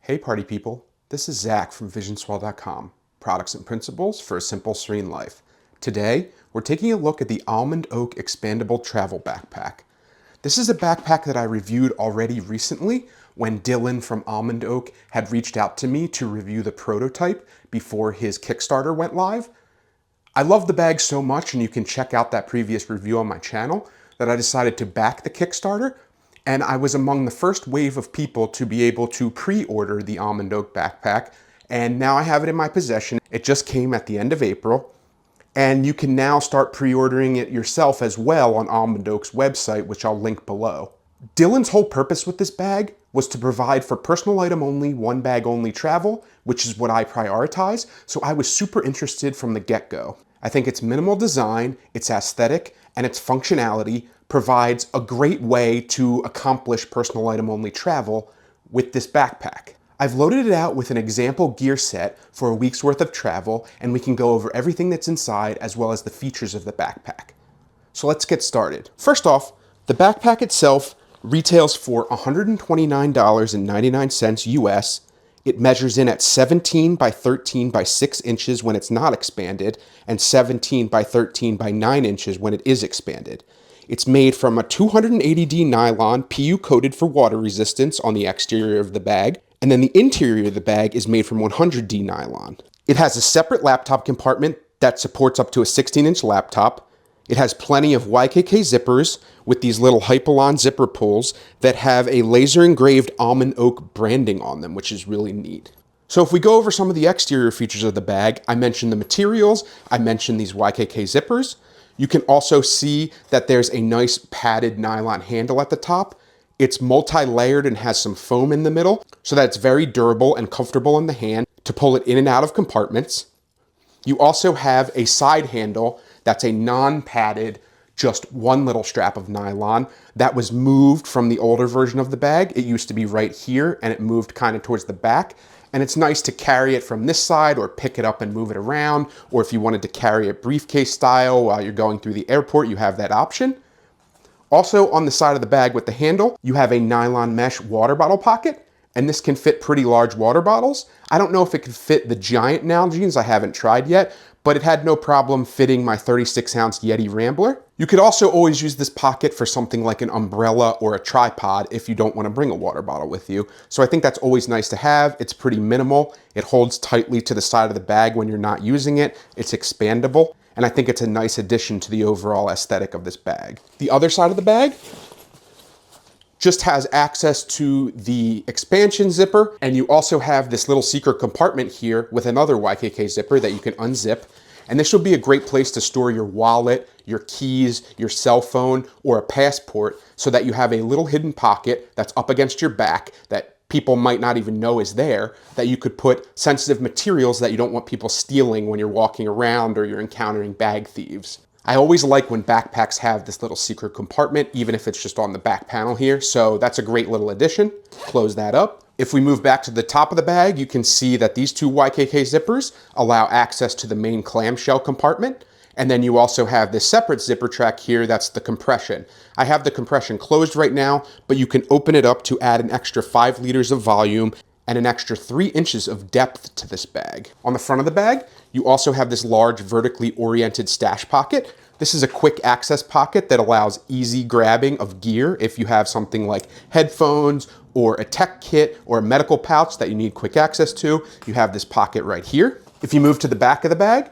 Hey party people, this is Zach from visionswell.com, products and principles for a simple, serene life. Today, we're taking a look at the Almond Oak Expandable Travel Backpack. This is a backpack that I reviewed already recently when Dylan from Almond Oak had reached out to me to review the prototype before his Kickstarter went live. I love the bag so much, and you can check out that previous review on my channel, that I decided to back the Kickstarter. And I was among the first wave of people to be able to pre-order the Almond Oak backpack. And now I have it in my possession. It just came at the end of April. And you can now start pre-ordering it yourself as well on Almond Oak's website, which I'll link below. Dylan's whole purpose with this bag was to provide for personal item only, one bag only travel, which is what I prioritize. So I was super interested from the get-go. I think its minimal design, its aesthetic, and its functionality provides a great way to accomplish personal item only travel with this backpack. I've loaded it out with an example gear set for a week's worth of travel, and we can go over everything that's inside as well as the features of the backpack. So let's get started. First off, the backpack itself retails for $129.99 US. It measures in at 17 by 13 by 6 inches when it's not expanded, and 17 by 13 by 9 inches when it is expanded. It's made from a 280D nylon, PU coated for water resistance on the exterior of the bag, and then the interior of the bag is made from 100D nylon. It has a separate laptop compartment that supports up to a 16-inch laptop. It has plenty of YKK zippers with these little Hypalon zipper pulls that have a laser engraved Almond Oak branding on them, which is really neat. So if we go over some of the exterior features of the bag, I mentioned the materials, I mentioned these YKK zippers. You can also see that there's a nice padded nylon handle at the top. It's multi-layered and has some foam in the middle, so that it's very durable and comfortable in the hand to pull it in and out of compartments. You also have a side handle that's a non-padded, just one little strap of nylon that was moved from the older version of the bag. It used to be right here, and it moved kind of towards the back. And it's nice to carry it from this side or pick it up and move it around. Or if you wanted to carry it briefcase style while you're going through the airport, you have that option. Also on the side of the bag with the handle, you have a nylon mesh water bottle pocket. And this can fit pretty large water bottles. I don't know if it can fit the giant Nalgene's, I haven't tried yet, but it had no problem fitting my 36-ounce Yeti Rambler. You could also always use this pocket for something like an umbrella or a tripod if you don't want to bring a water bottle with you. So I think that's always nice to have. It's pretty minimal. It holds tightly to the side of the bag when you're not using it. It's expandable, and I think it's a nice addition to the overall aesthetic of this bag. The other side of the bag just has access to the expansion zipper, and you also have this little secret compartment here with another YKK zipper that you can unzip. And this will be a great place to store your wallet, your keys, your cell phone, or a passport, so that you have a little hidden pocket that's up against your back that people might not even know is there, that you could put sensitive materials that you don't want people stealing when you're walking around or you're encountering bag thieves. I always like when backpacks have this little secret compartment, even if it's just on the back panel here. So that's a great little addition. Close that up. If we move back to the top of the bag, you can see that these two YKK zippers allow access to the main clamshell compartment. And then you also have this separate zipper track here, that's the compression. I have the compression closed right now, but you can open it up to add an extra 5 liters of volume and an extra 3 inches of depth to this bag. On the front of the bag, you also have this large vertically oriented stash pocket. This is a quick access pocket that allows easy grabbing of gear if you have something like headphones or a tech kit or a medical pouch that you need quick access to. You have this pocket right here. If you move to the back of the bag,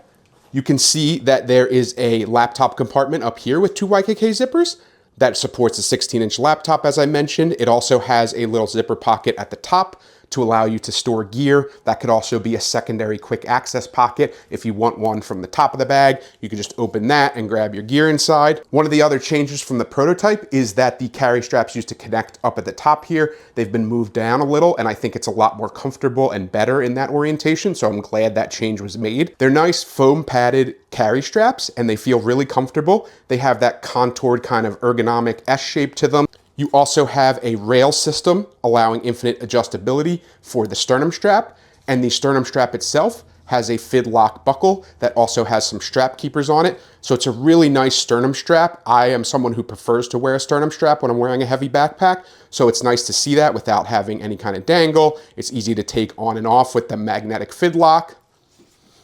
you can see that there is a laptop compartment up here with two YKK zippers that supports a 16-inch laptop, as I mentioned. It also has a little zipper pocket at the top to allow you to store gear. That could also be a secondary quick access pocket. If you want one from the top of the bag, you can just open that and grab your gear inside. One of the other changes from the prototype is that the carry straps used to connect up at the top here, they've been moved down a little, and I think it's a lot more comfortable and better in that orientation, so I'm glad that change was made. They're nice foam padded carry straps, and they feel really comfortable. They have that contoured kind of ergonomic S shape to them. You also have a rail system allowing infinite adjustability for the sternum strap, and the sternum strap itself has a FidLock buckle that also has some strap keepers on it. So it's a really nice sternum strap. I am someone who prefers to wear a sternum strap when I'm wearing a heavy backpack. So it's nice to see that without having any kind of dangle. It's easy to take on and off with the magnetic FidLock.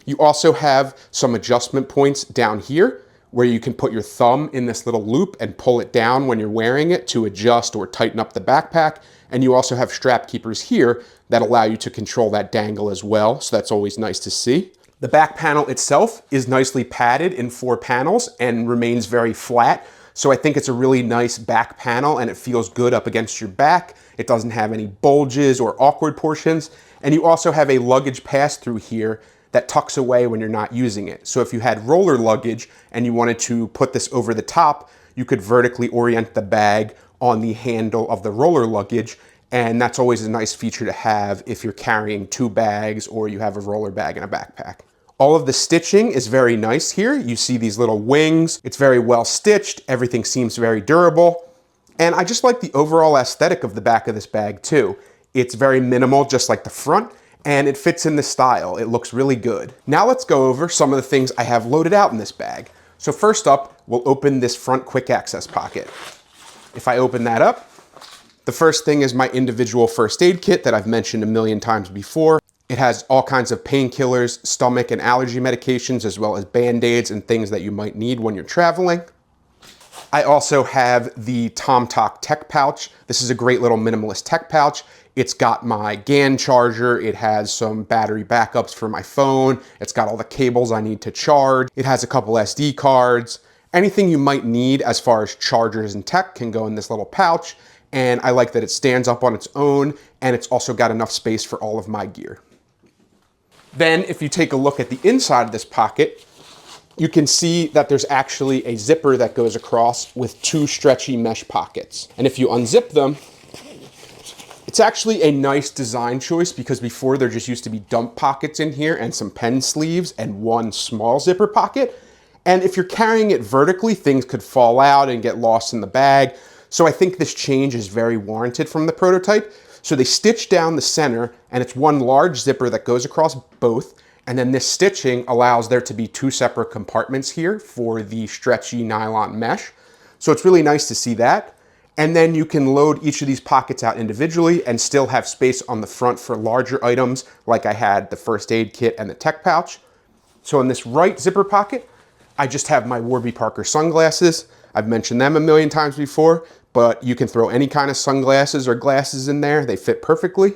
You also have some adjustment points down here where you can put your thumb in this little loop and pull it down when you're wearing it to adjust or tighten up the backpack. And you also have strap keepers here that allow you to control that dangle as well. So that's always nice to see. The back panel itself is nicely padded in 4 panels and remains very flat. So I think it's a really nice back panel and it feels good up against your back. It doesn't have any bulges or awkward portions. And you also have a luggage pass-through here that tucks away when you're not using it. So if you had roller luggage and you wanted to put this over the top, you could vertically orient the bag on the handle of the roller luggage. And that's always a nice feature to have if you're carrying 2 bags or you have a roller bag and a backpack. All of the stitching is very nice here. You see these little wings. It's very well stitched. Everything seems very durable. And I just like the overall aesthetic of the back of this bag too. It's very minimal, just like the front, and it fits in the style. It looks really good. Now let's go over some of the things I have loaded out in this bag. So first up, we'll open this front quick access pocket. If I open that up, the first thing is my individual first aid kit that I've mentioned a million times before. It has all kinds of painkillers, stomach and allergy medications, as well as Band-Aids and things that you might need when you're traveling. I also have the TomTalk tech pouch. This is a great little minimalist tech pouch. It's got my GAN charger. It has some battery backups for my phone. It's got all the cables I need to charge. It has a couple SD cards. Anything you might need as far as chargers and tech can go in this little pouch. And I like that it stands up on its own, and it's also got enough space for all of my gear. Then if you take a look at the inside of this pocket, you can see that there's actually a zipper that goes across with 2 stretchy mesh pockets. And if you unzip them, it's actually a nice design choice because before there just used to be dump pockets in here and some pen sleeves and 1 small zipper pocket. And if you're carrying it vertically, things could fall out and get lost in the bag. So I think this change is very warranted from the prototype. So they stitch down the center and it's 1 large zipper that goes across both. And then this stitching allows there to be 2 separate compartments here for the stretchy nylon mesh. So it's really nice to see that. And then you can load each of these pockets out individually and still have space on the front for larger items like I had the first aid kit and the tech pouch. So in this right zipper pocket, I just have my Warby Parker sunglasses. I've mentioned them a million times before, but you can throw any kind of sunglasses or glasses in there. They fit perfectly.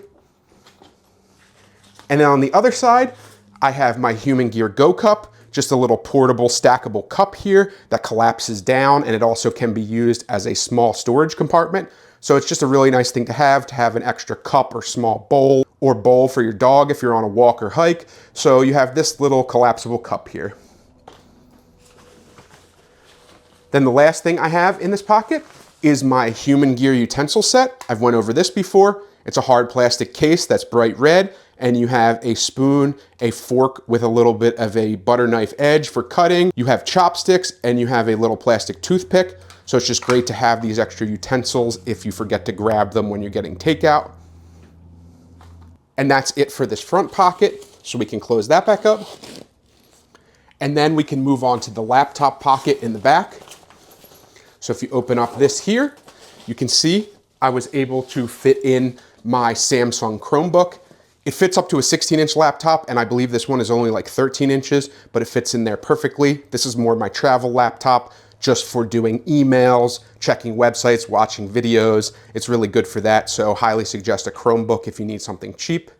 And then on the other side, I have my Human Gear Go cup, just a little portable stackable cup here that collapses down, and it also can be used as a small storage compartment. So it's just a really nice thing to have an extra cup or small bowl or bowl for your dog if you're on a walk or hike. So you have this little collapsible cup here. Then the last thing I have in this pocket is my Human Gear utensil set. I've went over this before. It's a hard plastic case that's bright red, and you have a spoon, a fork with a little bit of a butter knife edge for cutting. You have chopsticks, and you have a little plastic toothpick. So it's just great to have these extra utensils if you forget to grab them when you're getting takeout. And that's it for this front pocket. So we can close that back up. And then we can move on to the laptop pocket in the back. So if you open up this here, you can see I was able to fit in my Samsung Chromebook. It fits up to a 16-inch laptop, and I believe this one is only like 13 inches, but it fits in there perfectly. This is more my travel laptop, just for doing emails, checking websites, watching videos. It's really good for that, so highly suggest a Chromebook if you need something cheap.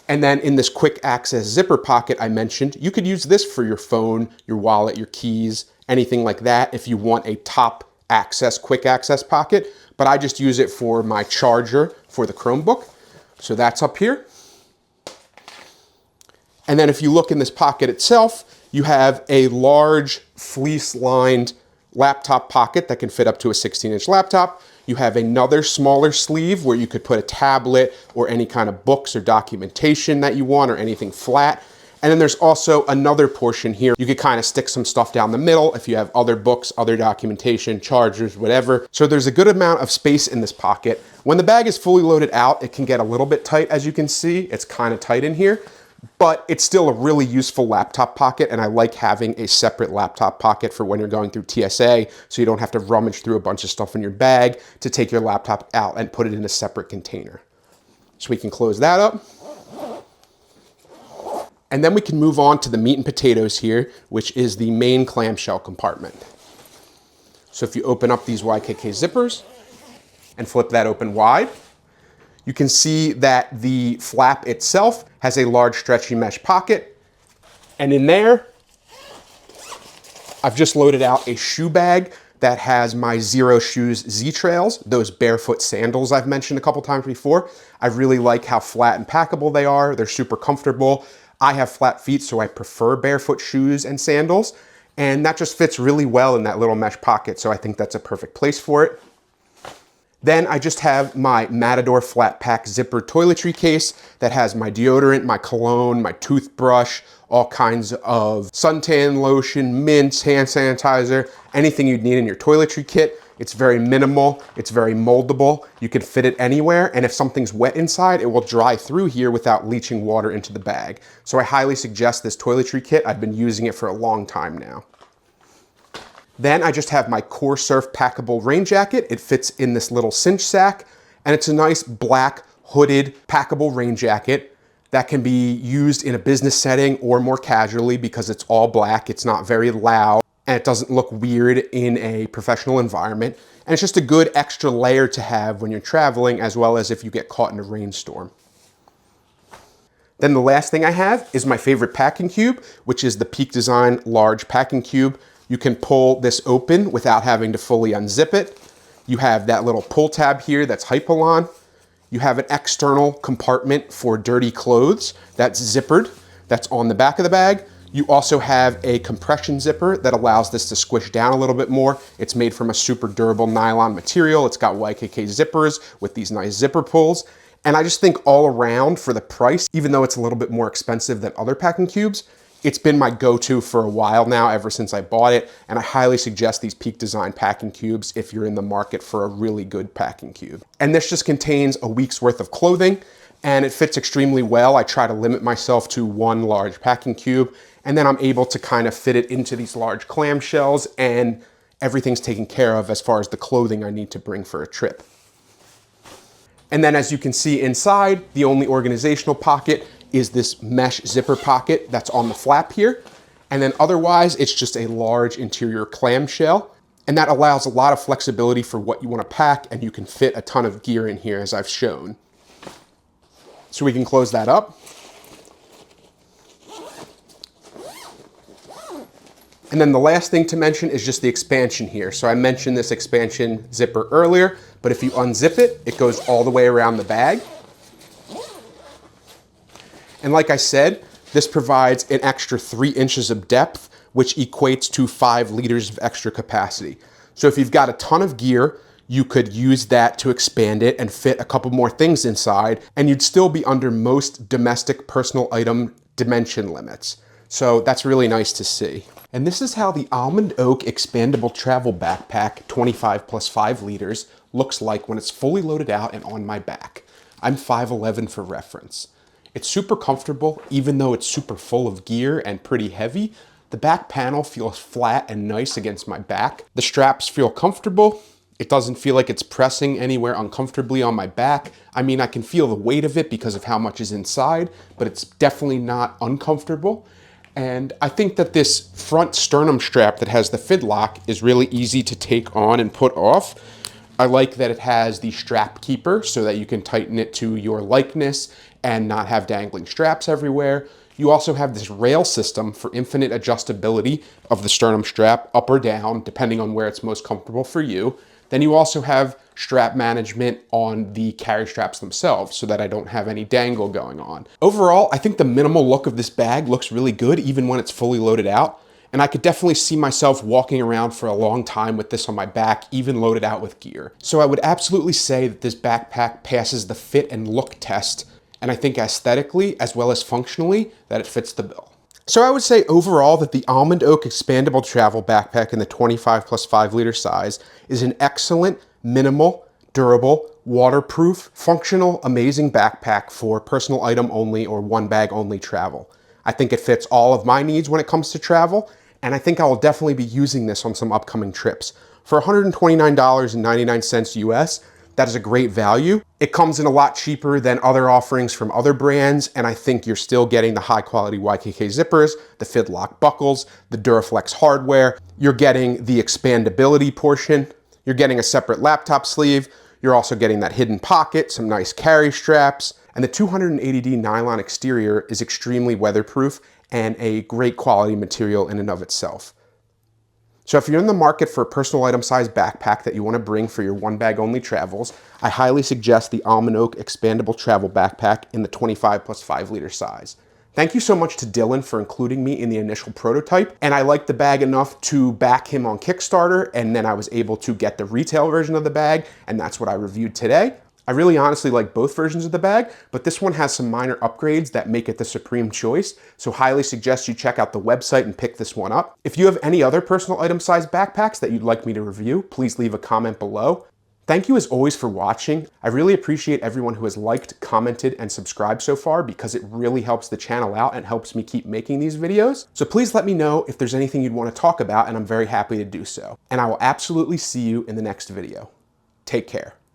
And then in this quick access zipper pocket I mentioned, you could use this for your phone, your wallet, your keys, anything like that if you want a top access, quick access pocket. But I just use it for my charger for the Chromebook. So that's up here. And then if you look in this pocket itself, you have a large fleece-lined laptop pocket that can fit up to a 16-inch laptop. You have another smaller sleeve where you could put a tablet or any kind of books or documentation that you want or anything flat. And then there's also another portion here. You could kind of stick some stuff down the middle if you have other books, other documentation, chargers, whatever. So there's a good amount of space in this pocket. When the bag is fully loaded out, it can get a little bit tight, as you can see. It's kind of tight in here. but it's still a really useful laptop pocket, and I like having a separate laptop pocket for when you're going through TSA, so you don't have to rummage through a bunch of stuff in your bag to take your laptop out and put it in a separate container. So we can close that up. And then we can move on to the meat and potatoes here, which is the main clamshell compartment. So if you open up these YKK zippers and flip that open wide, you can see that the flap itself has a large stretchy mesh pocket. And in there, I've just loaded out a shoe bag that has my Zero Shoes Z-Trails, those barefoot sandals I've mentioned a couple times before. I really like how flat and packable they are. They're super comfortable. I have flat feet, so I prefer barefoot shoes and sandals. And that just fits really well in that little mesh pocket, so I think that's a perfect place for it. Then I just have my Matador flat pack zipper toiletry case that has my deodorant, my cologne, my toothbrush, all kinds of suntan lotion, mints, hand sanitizer, anything you'd need in your toiletry kit. It's very minimal, it's very moldable. You can fit it anywhere, and if something's wet inside, it will dry through here without leaching water into the bag. So I highly suggest this toiletry kit. I've been using it for a long time now. Then I just have my Core Surf packable rain jacket. It fits in this little cinch sack, and it's a nice black hooded packable rain jacket that can be used in a business setting or more casually because it's all black. It's not very loud, and it doesn't look weird in a professional environment. And it's just a good extra layer to have when you're traveling, as well as if you get caught in a rainstorm. Then the last thing I have is my favorite packing cube, which is the Peak Design large packing cube. You can pull this open without having to fully unzip it. You have that little pull tab here that's Hypalon. You have an external compartment for dirty clothes that's zippered, that's on the back of the bag. You also have a compression zipper that allows this to squish down a little bit more. It's made from a super durable nylon material. It's got YKK zippers with these nice zipper pulls. And I just think all around for the price, even though it's a little bit more expensive than other packing cubes, it's been my go-to for a while now, ever since I bought it, and I highly suggest these Peak Design packing cubes if you're in the market for a really good packing cube. And this just contains a week's worth of clothing, and it fits extremely well. I try to limit myself to one large packing cube, and then I'm able to kind of fit it into these large clamshells, and everything's taken care of as far as the clothing I need to bring for a trip. And then as you can see inside, the only organizational pocket is this mesh zipper pocket that's on the flap here. And then otherwise, it's just a large interior clamshell. And that allows a lot of flexibility for what you want to pack, and you can fit a ton of gear in here as I've shown. So we can close that up. And then the last thing to mention is just the expansion here. So I mentioned this expansion zipper earlier, but if you unzip it, it goes all the way around the bag. And like I said, this provides an extra 3 inches of depth, which equates to 5 liters of extra capacity. So if you've got a ton of gear, you could use that to expand it and fit a couple more things inside, and you'd still be under most domestic personal item dimension limits. So that's really nice to see. And this is how the Almond Oak Expandable Travel Backpack 25 plus 5 liters looks like when it's fully loaded out and on my back. I'm 5'11" for reference. It's super comfortable, even though it's super full of gear and pretty heavy. The back panel feels flat and nice against my back. The straps feel comfortable. It doesn't feel like it's pressing anywhere uncomfortably on my back. I mean, I can feel the weight of it because of how much is inside, but it's definitely not uncomfortable. And I think that this front sternum strap that has the FidLock is really easy to take on and put off. I like that it has the strap keeper so that you can tighten it to your likeness and not have dangling straps everywhere. You also have this rail system for infinite adjustability of the sternum strap up or down, depending on where it's most comfortable for you. Then you also have strap management on the carry straps themselves so that I don't have any dangle going on. Overall, I think the minimal look of this bag looks really good even when it's fully loaded out. And I could definitely see myself walking around for a long time with this on my back, even loaded out with gear. So I would absolutely say that this backpack passes the fit and look test, and I think aesthetically as well as functionally that it fits the bill. So I would say overall that the Almond Oak Expandable Travel Backpack in the 25 plus 5 liter size is an excellent, minimal, durable, waterproof, functional, amazing backpack for personal item only or one bag only travel. I think it fits all of my needs when it comes to travel, and I think I will definitely be using this on some upcoming trips. For $129.99 US, that is a great value. It comes in a lot cheaper than other offerings from other brands, and I think you're still getting the high quality YKK zippers, the FidLock buckles, the Duraflex hardware. You're getting the expandability portion. You're getting a separate laptop sleeve. You're also getting that hidden pocket, some nice carry straps, and the 280D nylon exterior is extremely weatherproof and a great quality material in and of itself. So if you're in the market for a personal item size backpack that you want to bring for your one bag only travels, I highly suggest the Almond Oak Expandable Travel Backpack in the 25 plus 5 liter size. Thank you so much to Dylan for including me in the initial prototype, and I liked the bag enough to back him on Kickstarter, and then I was able to get the retail version of the bag, and that's what I reviewed today. I really honestly like both versions of the bag, but this one has some minor upgrades that make it the supreme choice, so highly suggest you check out the website and pick this one up. If you have any other personal item size backpacks that you'd like me to review, please leave a comment below. Thank you as always for watching. I really appreciate everyone who has liked, commented, and subscribed so far because it really helps the channel out and helps me keep making these videos. So please let me know if there's anything you'd want to talk about, and I'm very happy to do so. And I will absolutely see you in the next video. Take care.